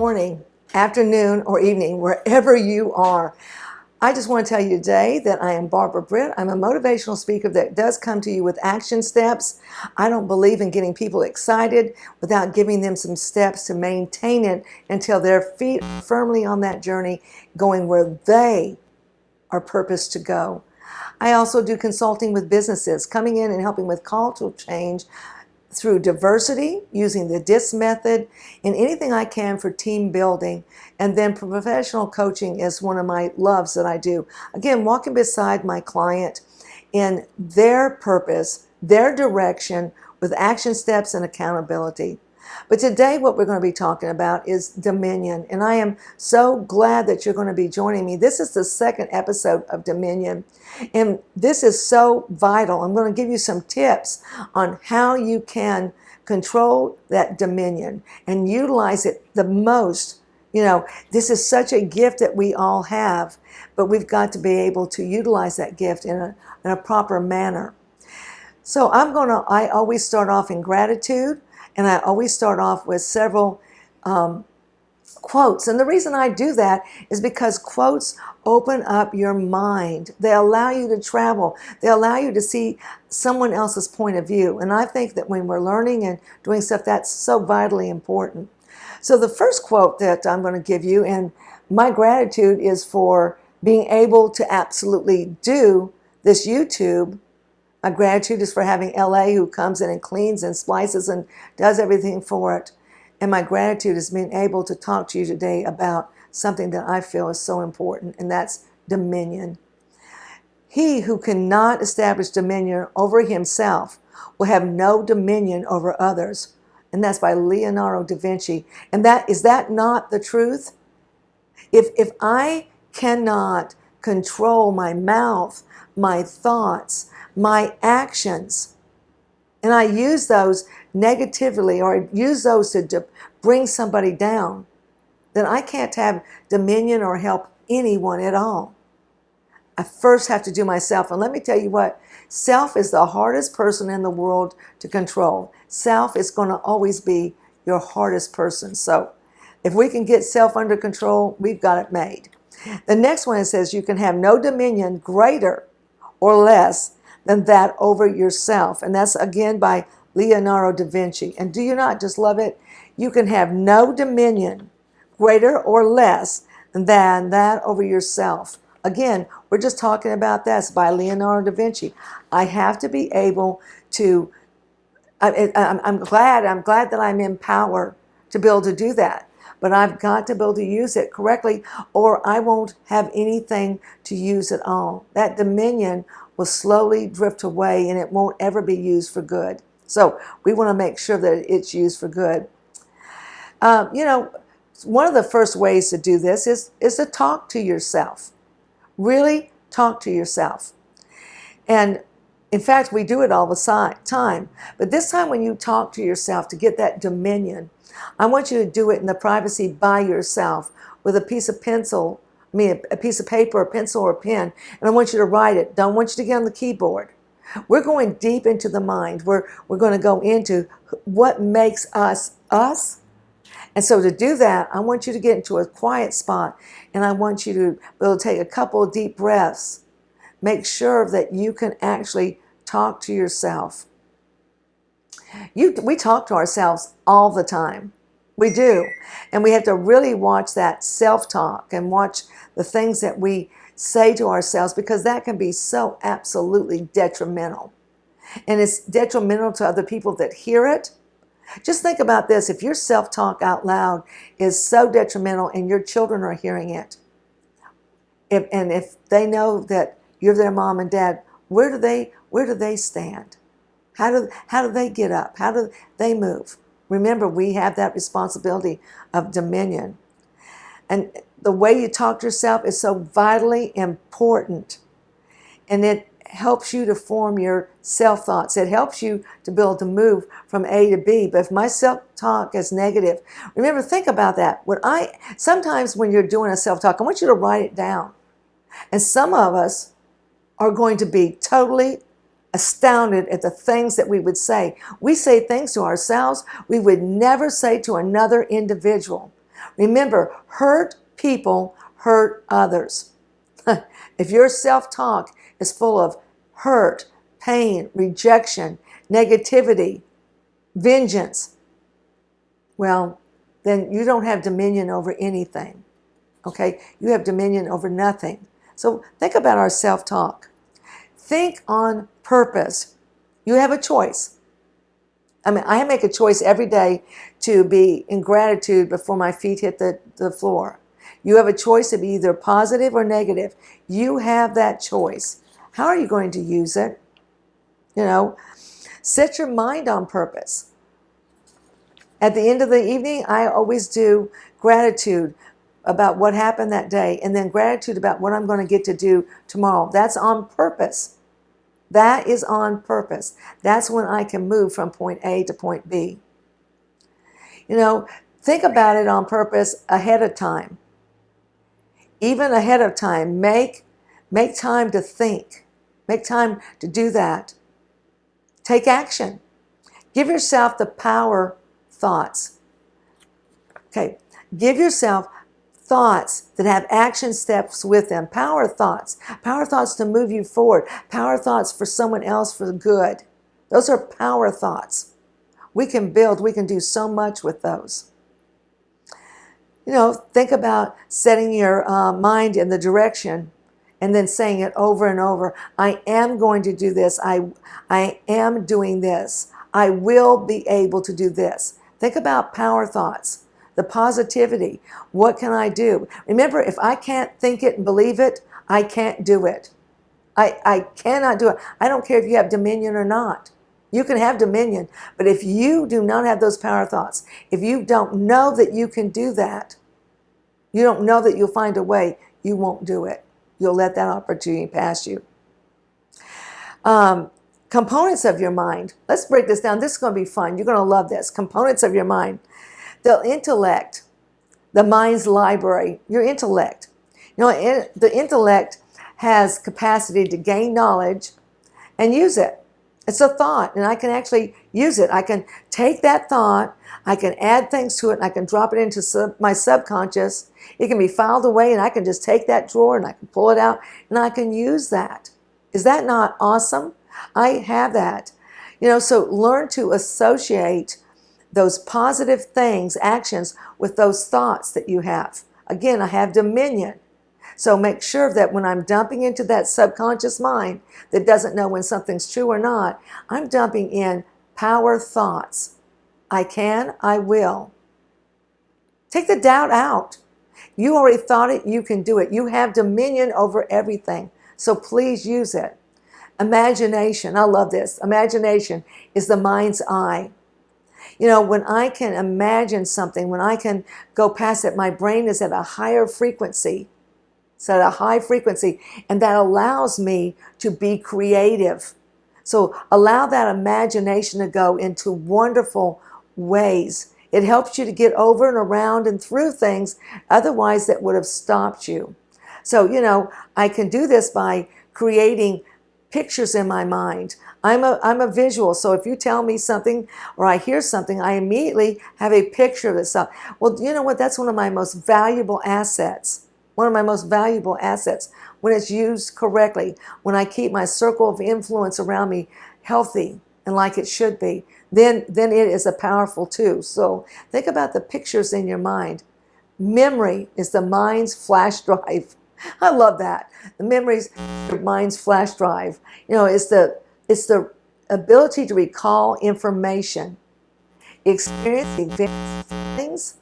morning, afternoon, or evening, wherever you are. I just want to tell you today that I am Barbara Britt. I'm a motivational speaker that does come to you with action steps. I don't believe in getting people excited without giving them some steps to maintain it until their feet are firmly on that journey, going where they are purposed to go. I also do consulting with businesses, coming in and helping with cultural change through diversity, using the DISC method, and anything I can for team building. And then professional coaching is one of my loves that I do. Again, walking beside my client in their purpose, their direction, with action steps and accountability. But today what we're going to be talking about is Dominion. And I am so glad that you're going to be joining me. This is the second episode of Dominion. And this is so vital. I'm going to give you some tips on how you can control that dominion and utilize it the most. You know, this is such a gift that we all have, but we've got to be able to utilize that gift in a proper manner. So I always start off in gratitude, and I always start off with several quotes. And the reason I do that is because quotes open up your mind. They allow you to travel. They allow you to see someone else's point of view. And I think that when we're learning and doing stuff, that's so vitally important. So the first quote that I'm going to give you, and my gratitude is for being able to absolutely do this YouTube. My gratitude is for having LA who comes in and cleans and splices and does everything for it. And my gratitude is being able to talk to you today about something that I feel is so important, and that's dominion. He who cannot establish dominion over himself will have no dominion over others. And that's by Leonardo da Vinci. And is that not the truth? If I cannot control my mouth, my thoughts, my actions, and I use those negatively or use those to bring somebody down, then I can't have dominion or help anyone at all. I first have to do myself. And let me tell you what, self is the hardest person in the world to control. Self is going to always be your hardest person. So if we can get self under control, we've got it made. The next one, it says you can have no dominion greater or less than that over yourself. And that's again by Leonardo da Vinci. And do you not just love it? You can have no dominion greater or less than that over yourself. Again, we're just talking about this by Leonardo da Vinci. I have to be able to, I'm glad that I'm in power to be able to do that. But I've got to be able to use it correctly, or I won't have anything to use at all. That dominion will slowly drift away, and it won't ever be used for good. So we want to make sure that it's used for good. One of the first ways to do this is to talk to yourself. Really talk to yourself. And in fact, we do it all the time. But this time when you talk to yourself to get that dominion, I want you to do it in the privacy by yourself with a piece of pencil, a piece of paper, a pencil, or a pen, and I want you to write it. Don't want you to get on the keyboard. We're going deep into the mind. We're going to go into what makes us us. And so to do that, I want you to get into a quiet spot, and I want you to be able to take a couple of deep breaths. Make sure that you can actually talk to yourself. We talk to ourselves all the time. We do. And we have to really watch that self-talk and watch the things that we say to ourselves, because that can be so absolutely detrimental. And it's detrimental to other people that hear it. Just think about this. If your self-talk out loud is so detrimental and your children are hearing it, if they know that you're their mom and dad, where do they stand? How do they get up? How do they move? Remember, we have that responsibility of dominion. And the way you talk to yourself is so vitally important. And it helps you to form your self-thoughts. It helps you to be able to move from A to B. But if my self-talk is negative, remember, think about that. Sometimes when you're doing a self-talk, I want you to write it down. And some of us are going to be totally astounded at the things that we would say. We say things to ourselves we would never say to another individual. Remember, hurt people hurt others. If your self-talk is full of hurt, pain, rejection, negativity, vengeance, well, then you don't have dominion over anything. Okay? You have dominion over nothing. So think about our self-talk. Think on purpose. You have a choice. I make a choice every day to be in gratitude before my feet hit the floor. You have a choice to be either positive or negative. You have that choice. How are you going to use it? Set your mind on purpose. At the end of the evening, I always do gratitude about what happened that day, and then gratitude about what I'm going to get to do tomorrow. That's on purpose. That is on purpose. That's when I can move from point A to point B. Think about it on purpose ahead of time. Even ahead of time, make time to think. Make time to do that. Take action. Give yourself the power thoughts. Okay, give yourself thoughts that have action steps with them. Power thoughts to move you forward. Power thoughts for someone else for good. Those are power thoughts. We can do so much with those. Think about setting your mind in the direction and then saying it over and over. I am going to do this. I am doing this. I will be able to do this. Think about power thoughts. The positivity. What can I do? Remember, if I can't think it and believe it, I can't do it. I cannot do it. I don't care if you have dominion or not. You can have dominion, but if you do not have those power thoughts, if you don't know that you can do that, you don't know that you'll find a way, you won't do it. You'll let that opportunity pass you. Components of your mind. Let's break this down. This is going to be fun. You're going to love this. Components of your mind. The intellect, the mind's library, your intellect. The intellect has capacity to gain knowledge and use it. It's a thought, and I can actually use it. I can take that thought, I can add things to it, and I can drop it into my subconscious. It can be filed away, and I can just take that drawer, and I can pull it out, and I can use that. Is that not awesome? I have that. So learn to associate those positive things, actions, with those thoughts that you have. Again, I have dominion. So make sure that when I'm dumping into that subconscious mind that doesn't know when something's true or not, I'm dumping in power thoughts. I can, I will. Take the doubt out. You already thought it, you can do it. You have dominion over everything. So please use it. Imagination, I love this. Imagination is the mind's eye. When I can imagine something, when I can go past it, my brain is at a higher frequency. It's at a high frequency, and that allows me to be creative. So allow that imagination to go into wonderful ways. It helps you to get over and around and through things otherwise that would have stopped you. So, I can do this by creating pictures in my mind. I'm a visual, so if you tell me something or I hear something, I immediately have a picture of this stuff. Well, you know what? That's one of my most valuable assets. One of my most valuable assets when it's used correctly, when I keep my circle of influence around me healthy and like it should be, then it is a powerful tool. So think about the pictures in your mind. Memory is the mind's flash drive. I love that. The memories, the mind's flash drive. It's the ability to recall information, experiencing things,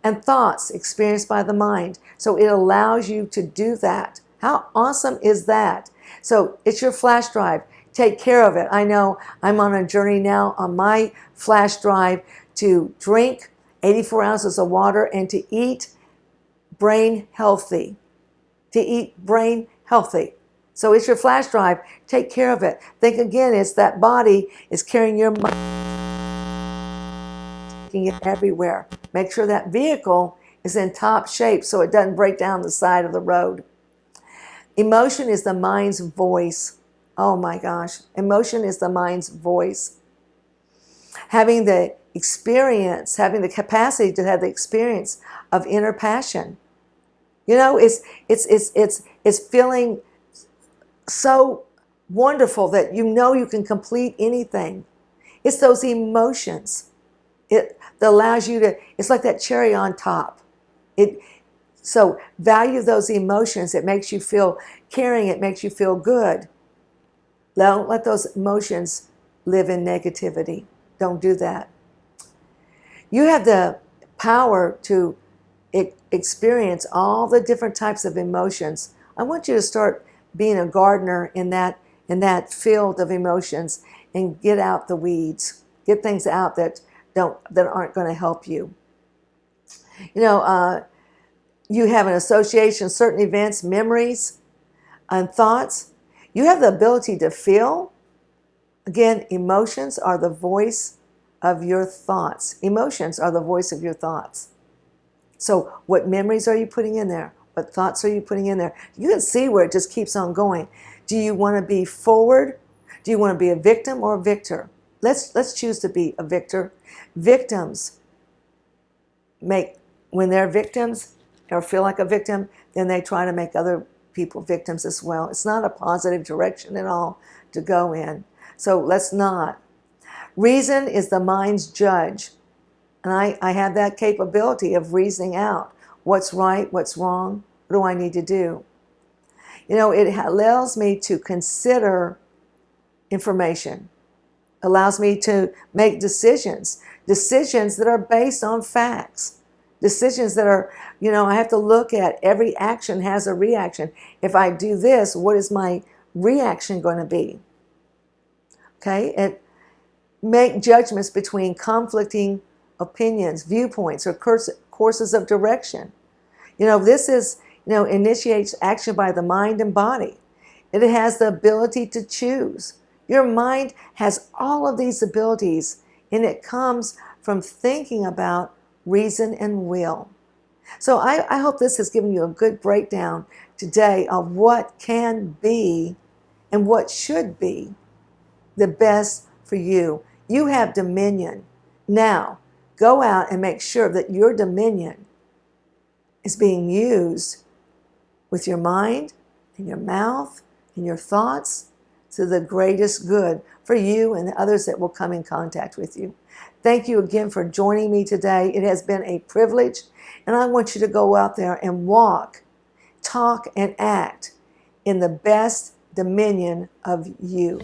and thoughts experienced by the mind. So it allows you to do that. How awesome is that? So it's your flash drive. Take care of it. I know I'm on a journey now on my flash drive to drink 84 ounces of water and to eat brain healthy. To eat brain healthy. So it's your flash drive. Take care of it. Think again, it's that body is carrying your mind, taking it everywhere. Make sure that vehicle is in top shape so it doesn't break down the side of the road. Emotion is the mind's voice. Oh my gosh. Emotion is the mind's voice. having the experience, having the capacity to have the experience of inner passion. You know, it's feeling so wonderful that you know you can complete anything. It's those emotions. It that allows you to, it's like that cherry on top. So value those emotions. It makes you feel caring. It makes you feel good. Don't let those emotions live in negativity. Don't do that. You have the power to experience all the different types of emotions. I want you to start being a gardener in that field of emotions and get out the weeds. Get things out that aren't going to help you. You know, you have an association, certain events, memories, and thoughts. You have the ability to feel. Again, emotions are the voice of your thoughts. Emotions are the voice of your thoughts. So what memories are you putting in there? What thoughts are you putting in there? You can see where it just keeps on going. Do you want to be forward? Do you want to be a victim or a victor? Let's choose to be a victor. Victims when they're victims or feel like a victim, then they try to make other people victims as well. It's not a positive direction at all to go in. So let's not. Reason is the mind's judge. And I have that capability of reasoning out what's right, what's wrong, what do I need to do? You know, it allows me to consider information, allows me to make decisions that are based on facts, decisions that are, you know, I have to look at every action has a reaction. If I do this, what is my reaction going to be? Okay, and make judgments between conflicting opinions, viewpoints, or courses of direction. You know, this is, you know, initiates action by the mind and body. It has the ability to choose. Your mind has all of these abilities, and it comes from thinking about reason and will. So I hope this has given you a good breakdown today of what can be and what should be the best for you. You have dominion. Now, go out and make sure that your dominion is being used with your mind and your mouth and your thoughts to the greatest good for you and the others that will come in contact with you. Thank you again for joining me today. It has been a privilege, and I want you to go out there and walk, talk, and act in the best dominion of you.